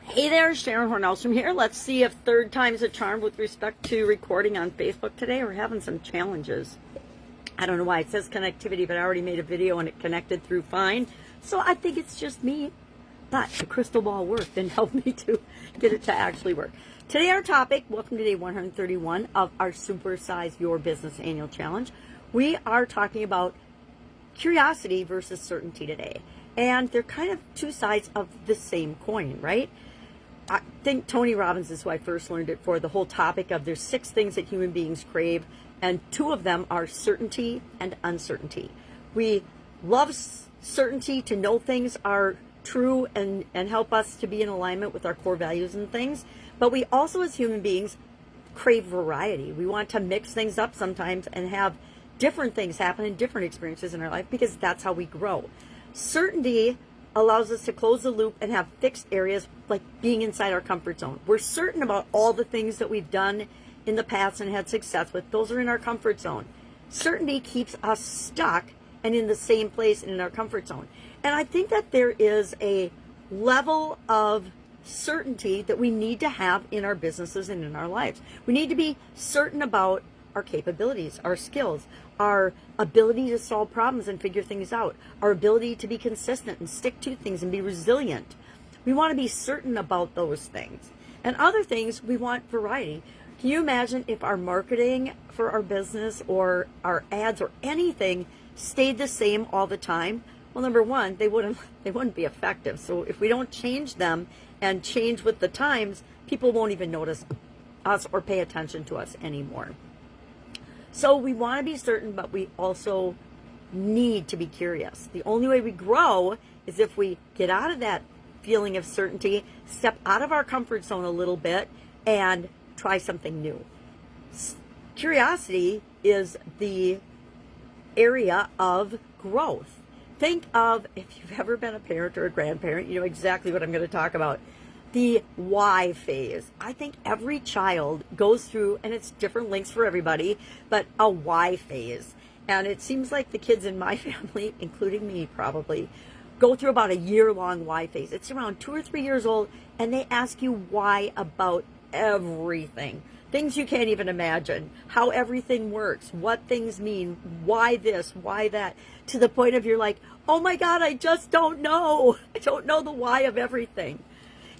Hey there, Sharon Hornelstrom here. Let's see if third time's a charm with respect to recording on Facebook today. We're having some challenges. I don't know why it says connectivity, but I already made a video and it connected through fine. So I think it's just me. But the crystal ball worked and helped me to get it to actually work. Today our topic, welcome to day 131 of our Supersize Your Business Annual Challenge. We are talking about curiosity versus certainty today. And they're kind of two sides of the same coin, right? I think Tony Robbins is who I first learned it for, the whole topic of there's 6 things that human beings crave, and 2 of them are certainty and uncertainty. We love certainty to know things are true and help us to be in alignment with our core values and things, but we also as human beings crave variety. We want to mix things up sometimes and have different things happen in different experiences in our life because that's how we grow. Certainty allows us to close the loop and have fixed areas like being inside our comfort zone. We're certain about all the things that we've done in the past and had success with. Those are in our comfort zone. Certainty keeps us stuck and in the same place and in our comfort zone. And I think that there is a level of certainty that we need to have in our businesses and in our lives. We need to be certain about our capabilities, our skills, our ability to solve problems and figure things out, our ability to be consistent and stick to things and be resilient. We want to be certain about those things. And other things, we want variety. Can you imagine if our marketing for our business or our ads or anything stayed the same all the time? Well, number one, they wouldn't be effective. So if we don't change them and change with the times, people won't even notice us or pay attention to us anymore. So we want to be certain, but we also need to be curious. The only way we grow is if we get out of that feeling of certainty, step out of our comfort zone a little bit, and try something new. Curiosity is the area of growth. Think of, if you've ever been a parent or a grandparent, you know exactly what I'm going to talk about. The why phase. I think every child goes through, and it's different lengths for everybody, but a why phase. And it seems like the kids in my family, including me probably, go through about a year-long why phase. It's around 2 or 3 years old, and they ask you why about everything. Things you can't even imagine. How everything works, what things mean, why this, why that, to the point of you're like, oh my God, I just don't know. I don't know the why of everything.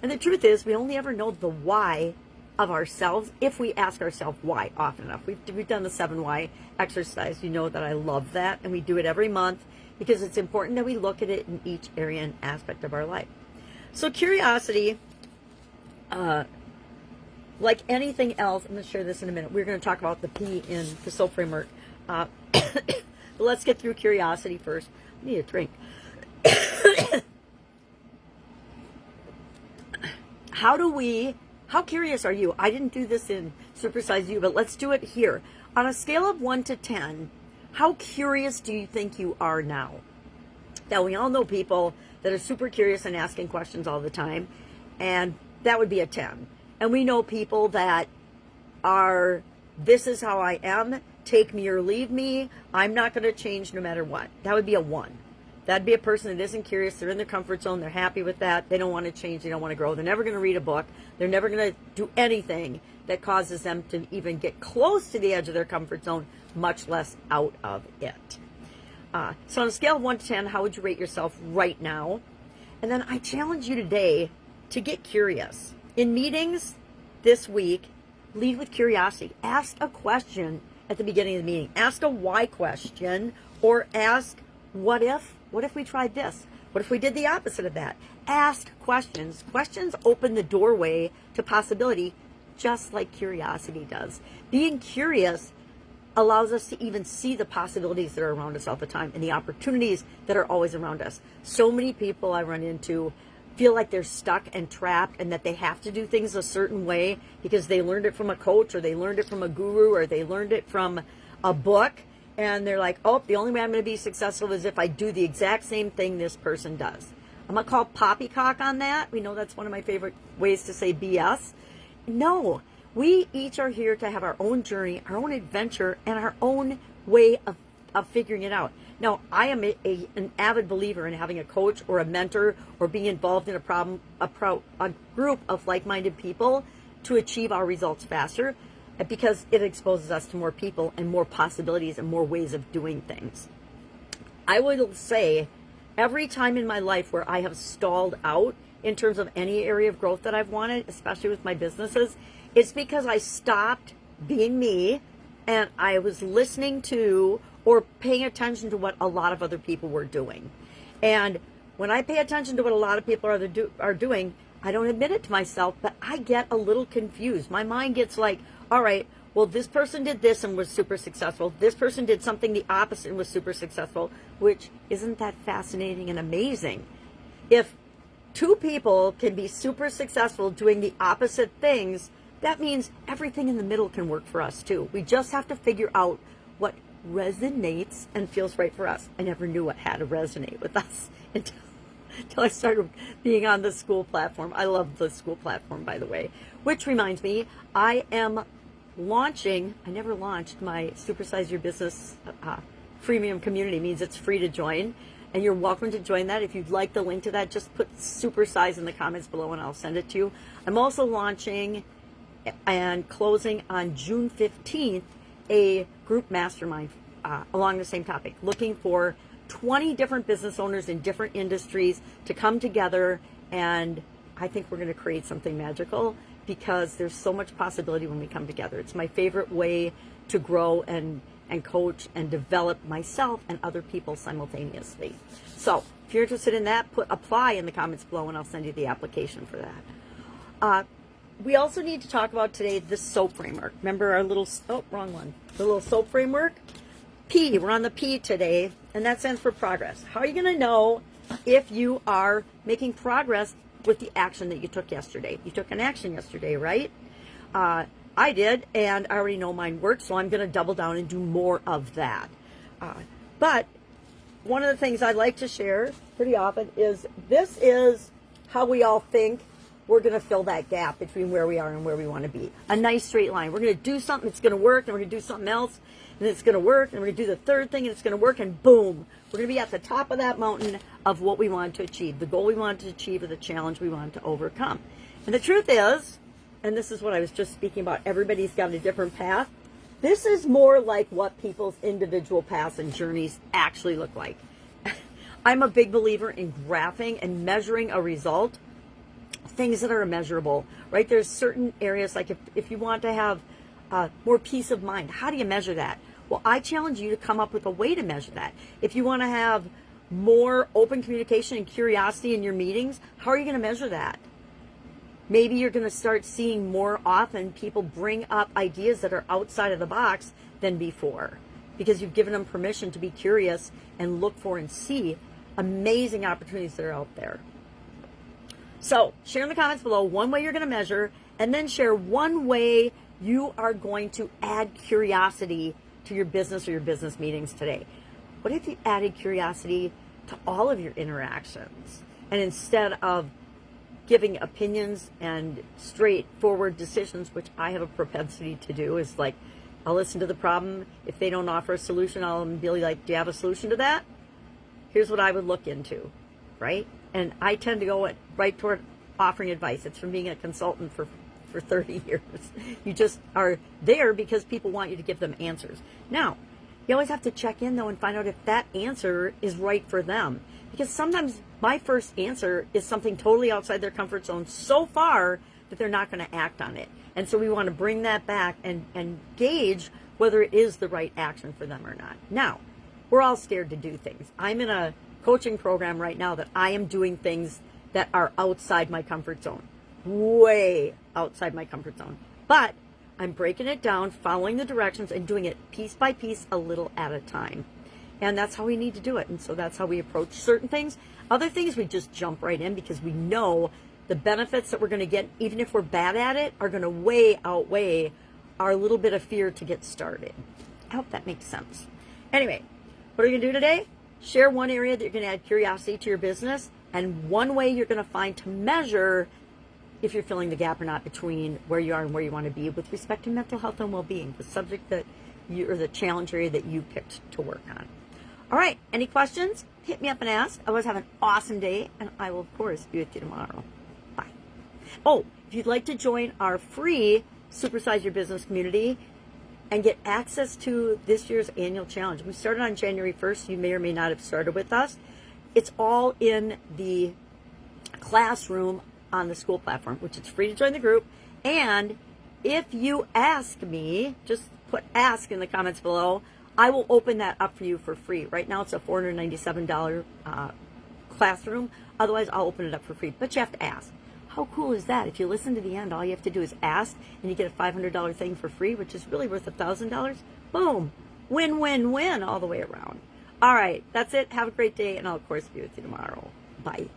And the truth is, we only ever know the why of ourselves if we ask ourselves why often enough. We've done the 7 why exercise. You know that I love that, and we do it every month because it's important that we look at it in each area and aspect of our life. So curiosity, like anything else, I'm going to share this in a minute. We're going to talk about the P in the SOAP framework. But let's get through curiosity first. I need a drink. How curious are you? I didn't do this in Supersize You, but let's do it here. On a scale of 1 to 10, how curious do you think you are now? Now, we all know people that are super curious and asking questions all the time, and that would be a 10. And we know people that are, this is how I am, take me or leave me, I'm not going to change no matter what. That would be a 1. That'd be a person that isn't curious. They're in their comfort zone. They're happy with that. They don't want to change. They don't want to grow. They're never going to read a book. They're never going to do anything that causes them to even get close to the edge of their comfort zone, much less out of it. So on a scale of 1 to 10, how would you rate yourself right now? And then I challenge you today to get curious. In meetings this week, lead with curiosity. Ask a question at the beginning of the meeting. Ask a why question, or ask, what if? What if we tried this? What if we did the opposite of that? Ask questions. Questions open the doorway to possibility, just like curiosity does. Being curious allows us to even see the possibilities that are around us all the time and the opportunities that are always around us. So many people I run into feel like they're stuck and trapped and that they have to do things a certain way because they learned it from a coach or they learned it from a guru or they learned it from a book. And they're like, oh, the only way I'm going to be successful is if I do the exact same thing this person does. I'm going to call poppycock on that. We know that's one of my favorite ways to say BS. No, we each are here to have our own journey, our own adventure, and our own way of figuring it out. Now, I am an avid believer in having a coach or a mentor or being involved in a group of like-minded people to achieve our results faster, because it exposes us to more people and more possibilities and more ways of doing things. I will say every time in my life where I have stalled out in terms of any area of growth that I've wanted, especially with my businesses, it's because I stopped being me and I was listening to or paying attention to what a lot of other people were doing. And when I pay attention to what a lot of people are doing, I don't admit it to myself, but I get a little confused. My mind gets like, all right, well, this person did this and was super successful. This person did something the opposite and was super successful, which isn't that fascinating and amazing? If two people can be super successful doing the opposite things, that means everything in the middle can work for us too. We just have to figure out what resonates and feels right for us. I never knew what had to resonate with us until I started being on the school platform. I love the school platform, by the way. Which reminds me, I am launching, I never launched my Supersize Your Business freemium community. It means it's free to join, and you're welcome to join that. If you'd like the link to that, just put Supersize in the comments below and I'll send it to you. I'm also launching and closing on June 15th a group mastermind along the same topic, looking for 20 different business owners in different industries to come together, and I think we're going to create something magical because there's so much possibility when we come together. It's my favorite way to grow and coach and develop myself and other people simultaneously. So if you're interested in that, put apply in the comments below and I'll send you the application for that. We also need to talk about today the SOAP framework. Remember our little, oh, wrong one. The little SOAP framework? P, we're on the P today, and that stands for progress. How are you going to know if you are making progress with the action that you took yesterday? You took an action yesterday, right? I did, and I already know mine worked, so I'm going to double down and do more of that. But one of the things I like to share pretty often is this is how we all think we're going to fill that gap between where we are and where we want to be. A nice straight line. We're going to do something, it's going to work, and we're going to do something else, and it's going to work, and we're going to do the third thing, and it's going to work, and boom, we're going to be at the top of that mountain of what we want to achieve, the goal we want to achieve, or the challenge we want to overcome. And the truth is, and this is what I was just speaking about, everybody's got a different path. This is more like what people's individual paths and journeys actually look like. I'm a big believer in graphing and measuring a result, things that are measurable, right? There's certain areas, like if you want to have more peace of mind, how do you measure that? Well, I challenge you to come up with a way to measure that. If you want to have more open communication and curiosity in your meetings, how are you going to measure that? Maybe you're going to start seeing more often people bring up ideas that are outside of the box than before, because you've given them permission to be curious and look for and see amazing opportunities that are out there. So share in the comments below one way you're going to measure, and then share one way you are going to add curiosity to your business or your business meetings today. What if you added curiosity to all of your interactions, and instead of giving opinions and straightforward decisions, which I have a propensity to do, is like, I'll listen to the problem. If they don't offer a solution, I'll be like, do you have a solution to that? Here's what I would look into, right? And I tend to go right toward offering advice. It's from being a consultant for 30 years. You just are there because people want you to give them answers. Now, you always have to check in, though, and find out if that answer is right for them. Because sometimes my first answer is something totally outside their comfort zone so far that they're not going to act on it. And so we want to bring that back and gauge whether it is the right action for them or not. Now, we're all scared to do things. I'm in a coaching program right now that I am doing things that are outside my comfort zone, way outside my comfort zone. But I'm breaking it down, following the directions, and doing it piece by piece, a little at a time. And that's how we need to do it. And so that's how we approach certain things. Other things, we just jump right in because we know the benefits that we're going to get, even if we're bad at it, are going to way outweigh our little bit of fear to get started. I hope that makes sense. Anyway, what are you going to do today? Share one area that you're going to add curiosity to your business, and one way you're going to find to measure if you're filling the gap or not between where you are and where you want to be with respect to mental health and well-being, the subject that you, or the challenge area that you picked to work on. All right, any questions? Hit me up and ask. Otherwise, have an awesome day, and I will, of course, be with you tomorrow. Bye. Oh, if you'd like to join our free Supersize Your Business community and get access to this year's annual challenge. We started on January 1st. You may or may not have started with us. It's all in the classroom on the school platform, which is free to join the group. And if you ask me, just put ask in the comments below, I will open that up for you for free. Right now it's a $497 classroom. Otherwise, I'll open it up for free. But you have to ask. How cool is that? If you listen to the end, all you have to do is ask, and you get a $500 thing for free, which is really worth $1,000. Boom. Win, win, win all the way around. All right. That's it. Have a great day, and I'll, of course, be with you tomorrow. Bye.